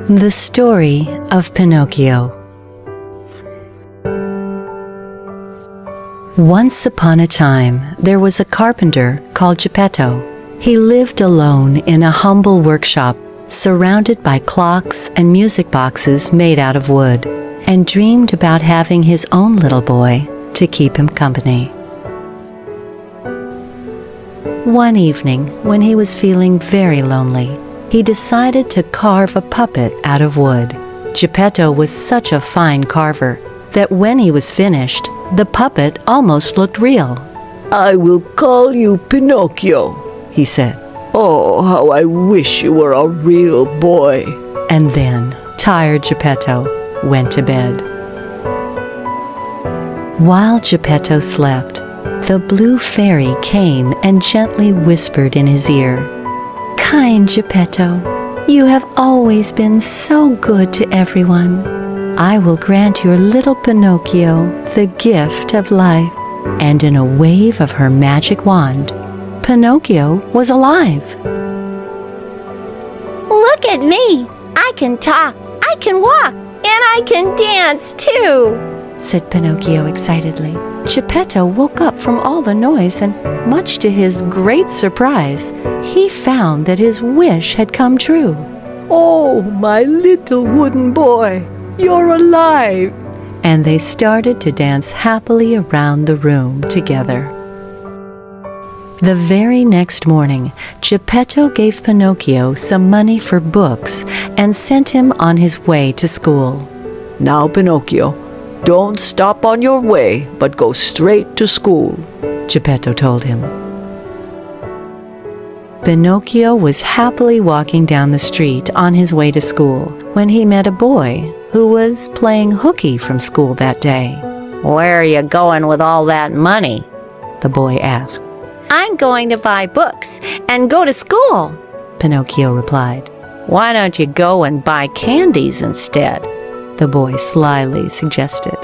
The Story of Pinocchio. Once upon a time, there was a carpenter called Geppetto. He lived alone in a humble workshop, surrounded by clocks and music boxes made out of wood, and dreamed about having his own little boy to keep him company. One evening, when he was feeling very lonely, he decided to carve a puppet out of wood. Geppetto was such a fine carver that when he was finished, the puppet almost looked real. "I will call you Pinocchio," he said. "Oh, how I wish you were a real boy." And then, tired Geppetto went to bed. While Geppetto slept, the blue fairy came and gently whispered in his ear, "Kind Geppetto, you have always been so good to everyone. I will grant your little Pinocchio the gift of life." And in a wave of her magic wand, Pinocchio was alive. "Look at me! I can talk, I can walk, and I can dance too!" said Pinocchio excitedly. Geppetto woke up from all the noise and, much to his great surprise, he found that his wish had come true. "Oh, my little wooden boy, you're alive!" And they started to dance happily around the room together. The very next morning, Geppetto gave Pinocchio some money for books and sent him on his way to school. "Now, Pinocchio, don't stop on your way, but go straight to school," Geppetto told him. Pinocchio was happily walking down the street on his way to school when he met a boy who was playing hooky from school that day. "Where are you going with all that money?" the boy asked. "I'm going to buy books and go to school," Pinocchio replied. "Why don't you go and buy candies instead?" the boy slyly suggested.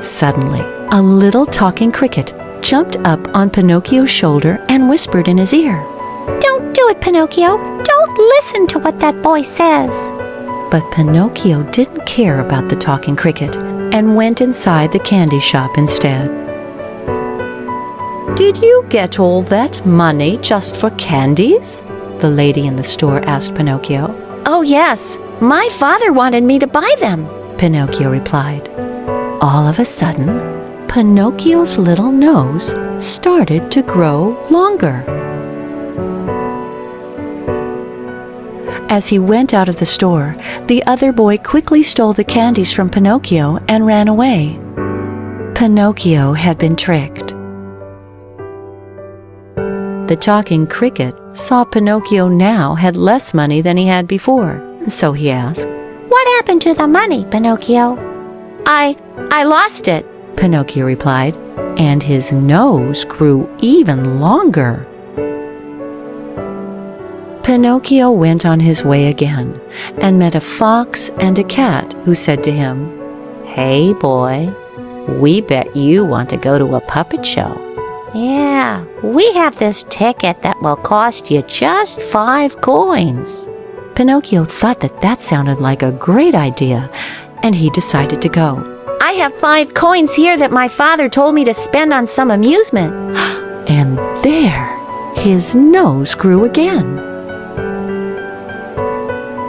Suddenly, a little talking cricket jumped up on Pinocchio's shoulder and whispered in his ear, "Don't do it, Pinocchio! Don't listen to what that boy says!" But Pinocchio didn't care about the talking cricket and went inside the candy shop instead. "Did you get all that money just for candies?" the lady in the store asked Pinocchio. "Oh yes, my father wanted me to buy them," Pinocchio replied. All of a sudden, Pinocchio's little nose started to grow longer. As he went out of the store, the other boy quickly stole the candies from Pinocchio and ran away. Pinocchio had been tricked. The talking cricket saw Pinocchio now had less money than he had before, so he asked, "What happened to the money, Pinocchio?" I lost it," Pinocchio replied, and his nose grew even longer. Pinocchio went on his way again and met a fox and a cat who said to him, "Hey boy, we bet you want to go to a puppet show." "Yeah, we have this ticket that will cost you just 5 coins. Pinocchio thought that sounded like a great idea, and he decided to go. "I have 5 coins here that my father told me to spend on some amusement." And there, his nose grew again.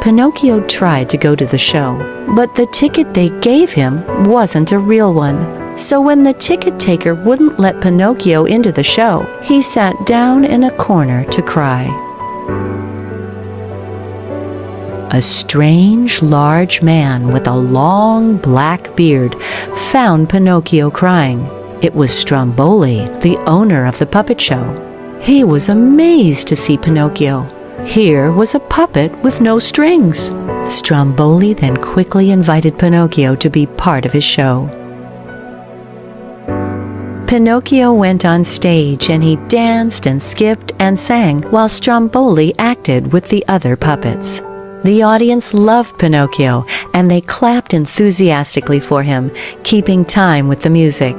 Pinocchio tried to go to the show, but the ticket they gave him wasn't a real one. So when the ticket taker wouldn't let Pinocchio into the show, he sat down in a corner to cry. A strange, large man with a long black beard found Pinocchio crying. It was Stromboli, the owner of the puppet show. He was amazed to see Pinocchio. Here was a puppet with no strings. Stromboli then quickly invited Pinocchio to be part of his show. Pinocchio went on stage and he danced and skipped and sang while Stromboli acted with the other puppets. The audience loved Pinocchio, and they clapped enthusiastically for him, keeping time with the music.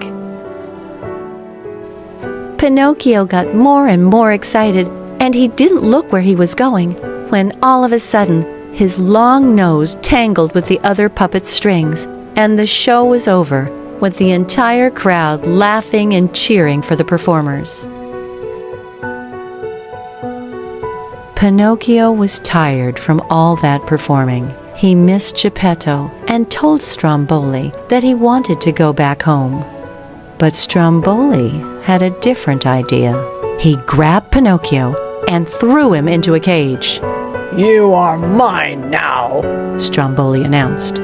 Pinocchio got more and more excited, and he didn't look where he was going. when all of a sudden his long nose tangled with the other puppet's strings, and the show was over, with the entire crowd laughing and cheering for the performers. Pinocchio was tired from all that performing. He missed Geppetto and told Stromboli that he wanted to go back home. But Stromboli had a different idea. He grabbed Pinocchio and threw him into a cage. You are mine now, Stromboli announced.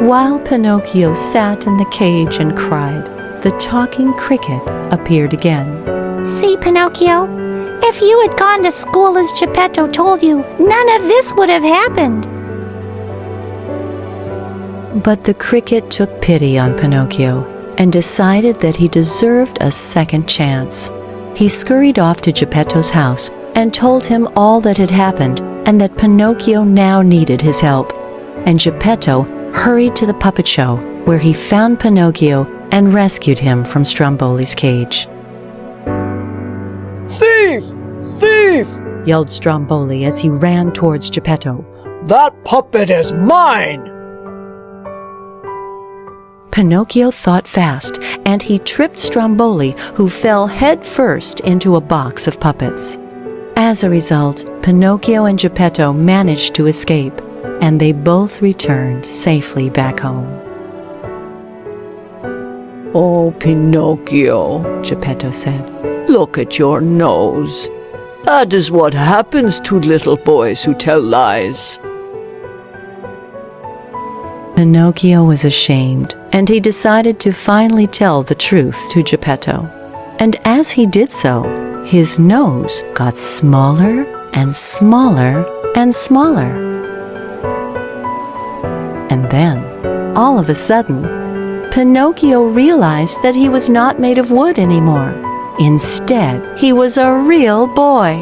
While Pinocchio sat in the cage and cried, the talking cricket appeared again. See, Pinocchio, if you had gone to school as Geppetto told you, none of this would have happened. But the cricket took pity on Pinocchio and decided that he deserved a second chance. He scurried off to Geppetto's house and told him all that had happened and that Pinocchio now needed his help. And Geppetto hurried to the puppet show, where he found Pinocchio and rescued him from Stromboli's cage. Thief! Thief! Yelled Stromboli as he ran towards Geppetto. That puppet is mine! Pinocchio thought fast, and he tripped Stromboli, who fell head first into a box of puppets. As a result, Pinocchio and Geppetto managed to escape, and they both returned safely back home. Oh, Pinocchio, Geppetto said. look at your nose. That is what happens to little boys who tell lies. Pinocchio was ashamed, and he decided to finally tell the truth to Geppetto. And as he did so, his nose got smaller and smaller and smaller. And then, all of a sudden, Pinocchio realized that he was not made of wood anymore. Instead, he was a real boy.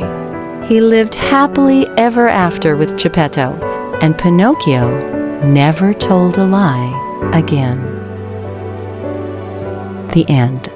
He lived happily ever after with Geppetto, and Pinocchio never told a lie again. The end.